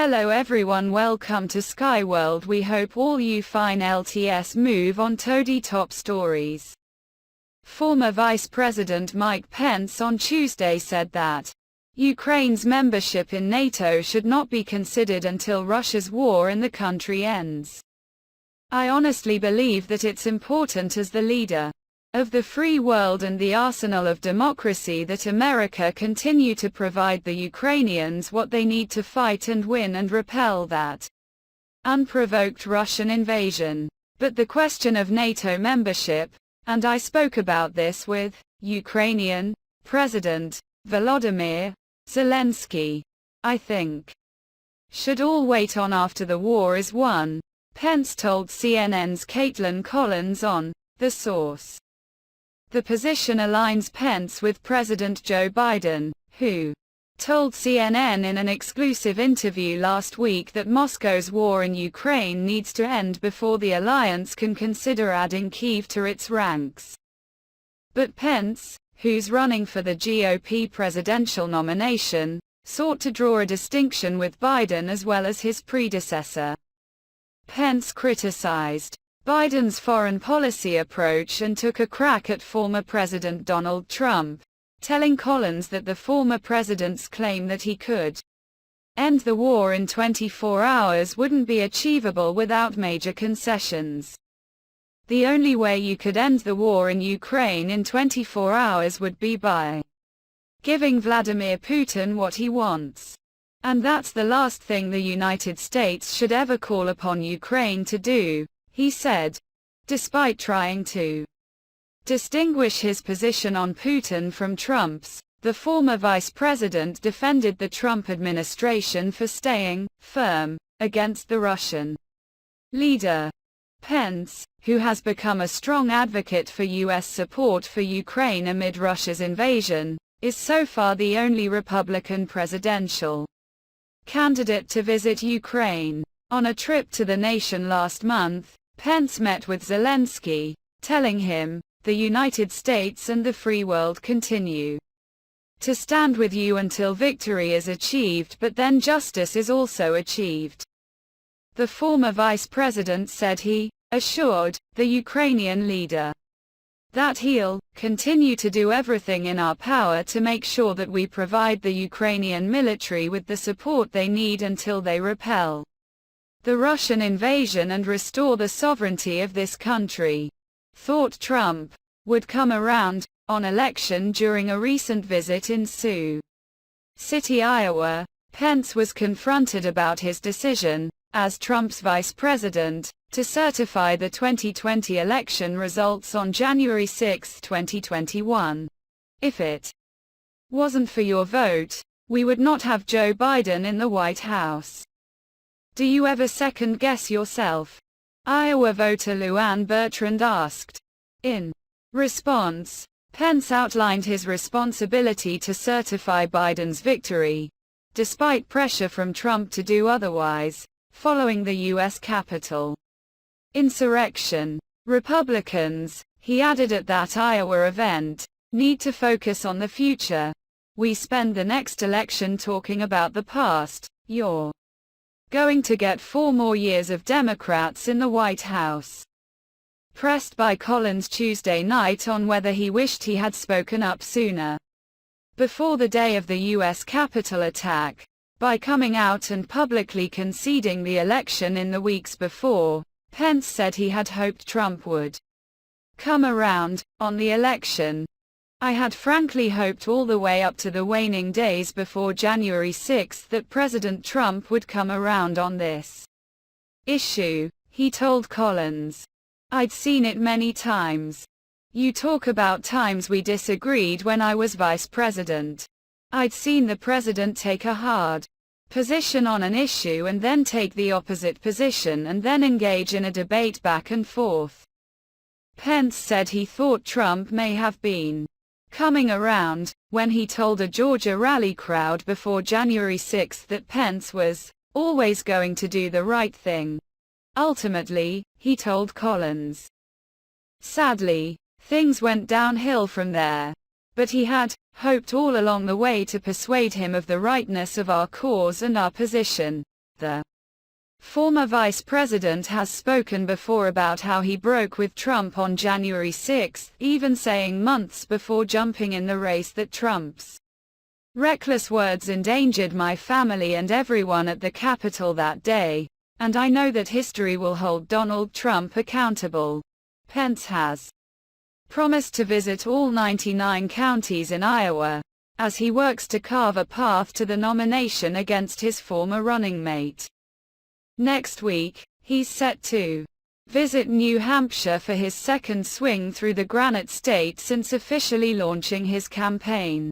Hello everyone, welcome to Skyworld. We hope all you fine LTS move on to the top stories. Former Vice President Mike Pence on Tuesday said that Ukraine's membership in NATO should not be considered until Russia's war in the country ends. I honestly believe that it's important as the leader of the free world and the arsenal of democracy that America continue to provide the Ukrainians what they need to fight and win and repel that unprovoked Russian invasion. But the question of NATO membership, and I spoke about this with Ukrainian President Volodymyr Zelensky, I think should all wait on after the war is won, Pence told CNN's Caitlin Collins on The Source. The position aligns Pence with President Joe Biden, who told CNN in an exclusive interview last week that Moscow's war in Ukraine needs to end before the alliance can consider adding Kyiv to its ranks. But Pence, who's running for the GOP presidential nomination, sought to draw a distinction with Biden as well as his predecessor. Pence criticized Biden's foreign policy approach and took a crack at former President Donald Trump, telling Collins that the former president's claim that he could end the war in 24 hours wouldn't be achievable without major concessions. The only way you could end the war in Ukraine in 24 hours would be by giving Vladimir Putin what he wants. And that's the last thing the United States should ever call upon Ukraine to do, he said, despite trying to distinguish his position on Putin from Trump's. The former vice president defended the Trump administration for staying firm against the Russian leader. Pence, who has become a strong advocate for U.S. support for Ukraine amid Russia's invasion, is so far the only Republican presidential candidate to visit Ukraine. On a trip to the nation last month, Pence met with Zelensky, telling him, "The United States and the free world continue to stand with you until victory is achieved, but then justice is also achieved." The former vice president said he assured the Ukrainian leader that he'll continue to do everything in our power to make sure that we provide the Ukrainian military with the support they need until they repel the Russian invasion and restore the sovereignty of this country. Thought Trump would come around on election during a recent visit in Sioux City, Iowa. Pence was confronted about his decision, as Trump's vice president, to certify the 2020 election results on January 6, 2021. "If it wasn't for your vote, we would not have Joe Biden in the White House. Do you ever second-guess yourself?" Iowa voter Luann Bertrand asked. In response, Pence outlined his responsibility to certify Biden's victory, despite pressure from Trump to do otherwise, following the U.S. Capitol insurrection. Republicans, he added at that Iowa event, need to focus on the future. "We spend the next election talking about the past. You're going to get 4 more years of Democrats in the White House." Pressed by Collins Tuesday night on whether he wished he had spoken up sooner before the day of the U.S. Capitol attack, by coming out and publicly conceding the election in the weeks before, Pence said he had hoped Trump would come around on the election. "I had frankly hoped all the way up to the waning days before January 6 that President Trump would come around on this issue," he told Collins. "I'd seen it many times. You talk about times we disagreed when I was vice president. I'd seen the president take a hard position on an issue and then take the opposite position and then engage in a debate back and forth." Pence said he thought Trump may have been coming around when he told a Georgia rally crowd before January 6 that Pence was always going to do the right thing. Ultimately, he told Collins, "Sadly, things went downhill from there. But he had hoped all along the way to persuade him of the rightness of our cause and our position." The former vice president has spoken before about how he broke with Trump on January 6, even saying months before jumping in the race that Trump's reckless words endangered my family and everyone at the Capitol that day, and I know that history will hold Donald Trump accountable. Pence has promised to visit all 99 counties in Iowa, as he works to carve a path to the nomination against his former running mate. Next week, he's set to visit New Hampshire for his second swing through the Granite State since officially launching his campaign.